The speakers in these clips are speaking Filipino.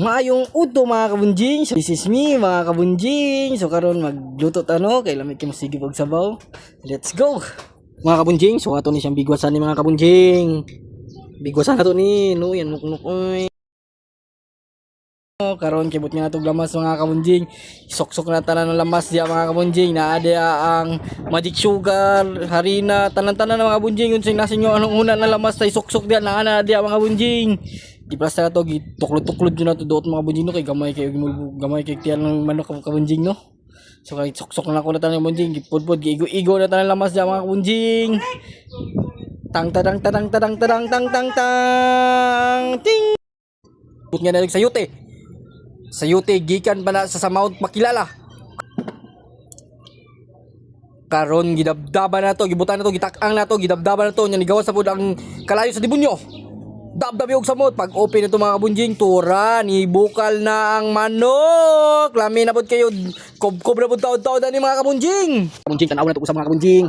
Maayong udto mga kabunjing. So, this is me mga kabunjing. So karon magluto tano kay lamig kay sige pag sabaw. Let's go. Mga kabunjing, so ato ni siyang bigwasan ni mga kabunjing. Bigwasan nato ni no yan nuknuk oy. Karon kibot nga natong lamas mga kabunjing. Sok-sok na tanan ng lamas diya mga kabunjing. Naa diya ang magic sugar, harina, tanan-tanan ng mga kabunjing unsay nasin yung anong una na lamas tay sok-sok diya naa diya mga kabunjing. Di plasta na to gituklod-tuklod yun na to doot mga kabunjing no kay gamay kay tiyan ng manok kabunjing no. So kay sok-sok na ko na tanan kabunjing, gipudpud giigo-igo na tanan lamas diya mga kabunjing. Tang tadang tadang tadang tadang tang tang tang ting. Put nga na sayote. Sayote gikan pa na sa samawt makilala. Karon gidabdaban na to, gibutan na to, gitak-ang na to, gidabdaban na to, nya nigawas sa pud ang kalayo sa dibunyo. Dabdab yung samot pag open ito mga kabunjing, tura ni bukal na ang manok. Lami na pud kayo, kob-kob na pud taod-taod ani mga kabunjing. Kabunjing tanaw na to sa mga kabunjing.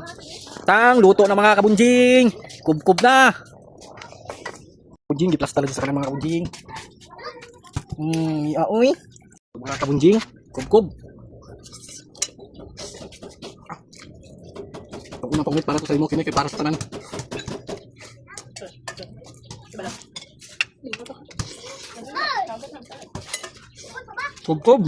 Tang luto na mga kabunjing. Kob-kob na. Kabunjing giplasta na sa kanang mga kabunjing. Aoy. Mga kabunjing, kob-kob. Unang pangit para to sa imo kini kay para sa tanan. Kob-kob.